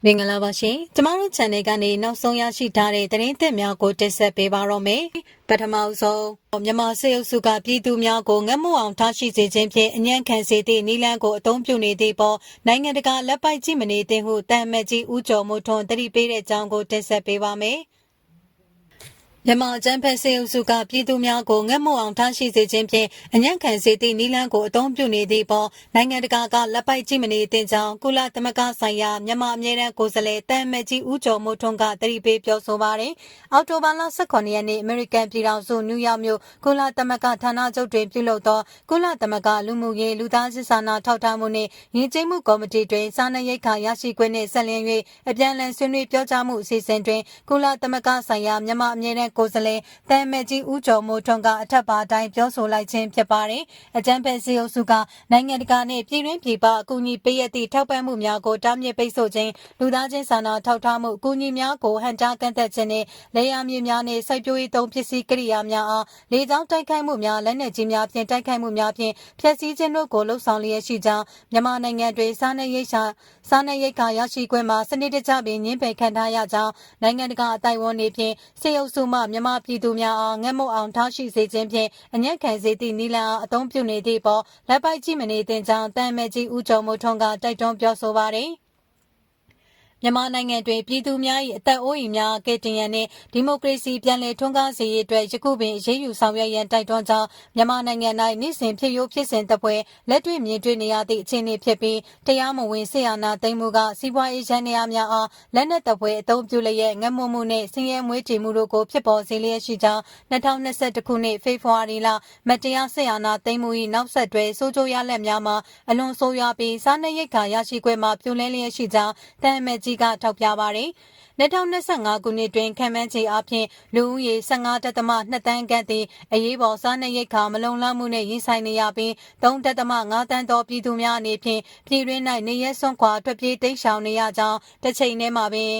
မင်္ဂလာပါရှင်ကျမတို့ channel ကနေနောက်ဆုံးရရှိထားတဲ့သတင်းသစ်များကိုတင်ဆက်ပေးပါတော့မယ်ပထမဆုံးမြန်မာစစ်အုပ်စုကပြည်သူများကိုငတ်မွအောင်ထားရှိစေခြင်းဖြင့်အညံ့ခံစေသည့်နည်းလမ်းကိုအသုံးပြုနေသည့်ပေါ်နိုင်ငံတကာလက်ပိုက်ကြည့်မနေသင့်ဟုတန်မတ်ကြီးဦးကျော်မိုးထွန်းတတိပေးတဲ့အကြောင်းကိုတင်ဆက်ပေးပါမယ်မြန်မာကျန်းဖက်စေအုပ်စုကပြည်သူများကိုငတ်မွအောင်ထားရှိစေခြင်းဖြင့်အညံ့ခံစေသည့်နည်းလမ်းကိုအသုံးပြုနေသည့်ပေါ်နိုင်ငံတကာကလက်ပိုက်ကြည့်မနေသင့်ကြောင်းကုလသမဂ္ဂဆိုင်ရာမြန်မာအမြဲတမ်းကိုယ်စားလှယ်တန်မတ်ကြီးဦးကျော်မိုးထွန်းကတတိပေးပြောဆိုပါတယ်။အောက်တိုဘာလ18ရက်နေ့အမေရိကန်ပြည်ထောင်စုနယူးယောက်မြို့ကုလသမဂ္ဂဌာနချုပ်တွင်ပြုလုပ်သောကုလသမဂ္ဂလူမှုရေးလူသားစစ်စာနာထောက်ထားမှုနှင့်ယဉ်ကျေးမှုကော်မတီတွင်စာနယ်ရိပ်ခါရရှိခွင့်နှင့်ဆက်လျင်း၍အပြန်အလှန်ဆွေးနွေးပြောကြားမှုအစီအစဉ်တွင်ကုလသမဂ္ဂဆိုင်ရာမြန်မာအမြဲတမ်းကိုယ်စားလှယ်တန်မတ်ကြီးဦးကျော်မိုးထွန်းကအထက်ပါအတိုင်းပြောဆိုလိုက်ခြင်းဖြစ်ပါတယ်။အကြမ်းဖက်စစ်အုပ်စုကနိုင်ငံတကာနှင့်ပြည်တွင်းပြည်ပအကူအညီပေးရသည့်ထောက်ပံ့မှုများကိုတားမြစ်ပိတ်ဆို့ခြင်းလူသားချင်းစာနာထောက်ထားမှုအကူအညီများကိုဟန်တာကန့်သက်ခြင်းနှင့်လေယာဉ်မြေများနှင့်စိုက်ပျိုးရေးသုံးပစ္စည်းကိရိယာများအားလေကြောင်းတိုက်ခိုက်မှုများလက်နက်ကြီးများဖြင့်တိုက်ခိုက်မှုများဖြင့်ဖျက်ဆီးခြင်းတို့ကိုလှုံ့ဆော်လျက်ရှိကြောင်းမြန်မာနိုင်ငံတွင်စားနပ်ရိက္ခာရရှိခွင့်မှာစနစ်တကျပင်ညှင်းပယ်ခံထားရကြောင်းနိုင်ငံတကာအတိုင်းအဝန်တွေဖြင့်စစ်အုပ်စုမှမြန်မာပြည်သူများအားငတ်မွတ်အောင်ထားရှိစေခြင်းဖြင့်အညံ့ခံစေသည့်နည်းလမ်းအားအသုံးပြုနေသည့်ပေါ်လက်ပိုက်ကြည့်မနေသင့်ကြောင်းတန်မတ်ကြီးဦးကျော်မိုးထွန်းကတိုက်တွန်းပြောဆိုပါသည်မြန်မာနိုင်ငံတွင်ပြည်သူများ၏အသက်အိုးအိမ်များကယ်တင်ရန်နှင့်ဒီမိုကရေစီပြန်လည်ထွန်းကားစေရေးအတွက်ယခုပင်အရေးယူဆောင်ရွက်ရန်တိုက်တွန်းကြောင်းမြန်မာနိုင်ငံ၌နေ့စဉ်ဖြစ်ရိုးဖြစ်စဉ်တပွဲလက်တွေ့မြင်တွေ့နေရသည့်အခြေအနေဖြစ်ပြီးတရားမဝင်ဆရာနာသိမ်းမှုကစီးပွားရေးရန်နေရာများအားလက်နက်တပွဲအသုံးပြုလျက်ငတ်မွတ်မှုနှင့်ဆင်းရဲမွေးတေမှုတို့ကိုဖြစ်ပေါ်စေလျက်ရှိကြောင်း2021ခုနှစ်ဖေဖော်ဝါရီလမတရားဆရာနာသိမ်းမှု၏နောက်ဆက်တွဲဆိုးကျိုးရလဒ်များမှာအလွန်ဆိုးရွားပြီးစားနပ်ရိက္ခာရရှိခွင့်မှာပြိုလဲလျက်ရှိကြောင်းတန်မတ်ကြီးကထောက်ပြပါတယ်။2025ခုနှစ်တွင်ခံမှန်းခြေအပြင်လူဦးရေ15.2တန်းခန့်သည်အရေးပေါ်စားနပ်ရိက္ခာမလုံလောက်မှုနှင့်ရင်ဆိုင်နေရပြီး3.5တန်းသောပြည်သူများအနေဖြင့်ပြည်တွင်း၌နေရက်စွန့်ခွာထွက်ပြေးတိမ်းရှောင်နေရကြောင်းတစ်ချိန်တည်းမှာပင်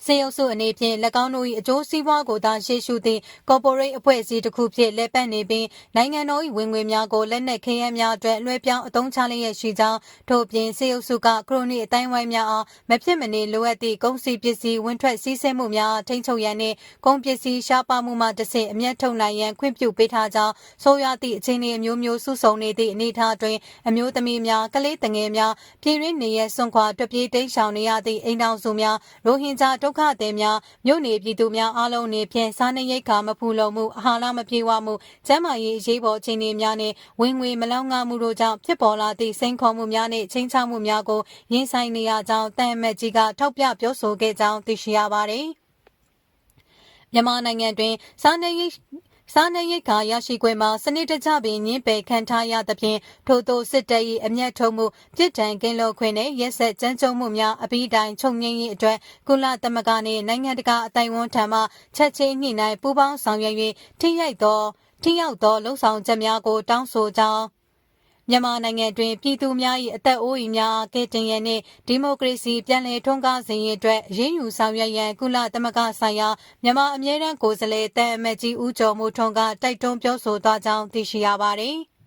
စေအုပ်စုအနေဖြင့်၎င်းတို့၏အကျိုးစီးပွားကိုသာရှေ့ရှုသည့်ကော်ပိုရိတ်အဖွဲ့အစည်းတစ်ခုဖြင့်လက်ပတ်နေပြီးနိုင်ငံတော်၏ဝင်ငွေများကိုလက်နက်ခဲယမ်းများအတွက်လွှဲပြောင်းအသုံးချလျက်ရှိကြောင်းထို့ပြင်စေအုပ်စုကခရိုနီအတိုင်းဝိုင်းများအားမဖြစ်မနေလိုအပ်သည့်ကုန်စည်ပစ္စည်းဝင်ထွက်စည်းစိမ်မှုများထိန်းချုပ်ရန်နှင့်ကုန်ပစ္စည်းရှားပါမှုမှတစ်ဆင့်အမျက်ထုတ်နိုင်ရန်ခွင့်ပြုပေးထားကြောင်းဆိုရသည့်အခြေအနေအမျိုးမျိုးစုဆုံနေသည့်အနေအထားတွင်အမျိုးသမီးများကလေးငယ်များပြည်တွင်းနေရစွန့်ခွာထွက်ပြေးတိမ်းရှောင်နေရသည့်အိမ်ထောင်စုများရိုဟင်ဂျာဒုက္ခသည်များမြို့နေပြည်သူများအားလုံးအနေဖြင့်စားနပ်ရိက္ခာမဖူလုံမှုအာဟာရမပြေဝမှုကျန်းမာရေးအရေးပေါ်အခြေအနေများနှင့်ဝင်ငွေမလောက်ငမှုတို့ကြောင့်ဖြစ်ပေါ်လာသည့်စိန်ခေါ်မှုများနှင့်ချိန်ချမှုများကိုရင်ဆိုင်နေရကြောင်းတန်မတ်ကြီးကထောက်ပြပြောဆိုခဲ့ကြောင်းသိရှိရပါသည်မြန်မာနိုင်ငံတွင်စားနပ်ရိက္ခာရရှိခွင့်မှာစနစ်တကျပင်ညှင်းပယ်ခံထားရသဖြင့်ထို့သောစစ်တပ်၏အမျက်ထုတ်မှုပြစ်ဒဏ်ကင်းလွတ်ခွင့်နှင့်ရက်စက်ကြမ်းကြုတ်မှုများအပြီးတိုင်ချုပ်ငြိမ်းရေးအတွက်ကုလသမဂ္ဂနှင့်နိုင်ငံတကာအသိုက်အဝန်းထံမှချက်ချင်းညှိနှိုင်းပူးပေါင်းဆောင်ရွက်၍ထိရောက်သောလှုံ့ဆော်ချက်များကိုတောင်းဆိုကြောင်းမြန်မာနိုင်ငံတွင်ပြည်သူများ၏အသက်အိုးအိမ်များကယ်တင်ရန်နှင့်ဒီမိုကရေစီပြန်လည်ထွန်းကားစေရေးအတွက်အရေးယူဆောင်ရွက်ရန်ကုလသမဂ္ဂဆိုင်ရာမြန်မာအမြဲတမ်းကိုယ်စားလှယ်တန်အမတ်ကြီးဦးကျော်မိုးထွန်းကတိုက်တွန်းပြောဆိုသွားကြောင်းသိရှိရပါသည်။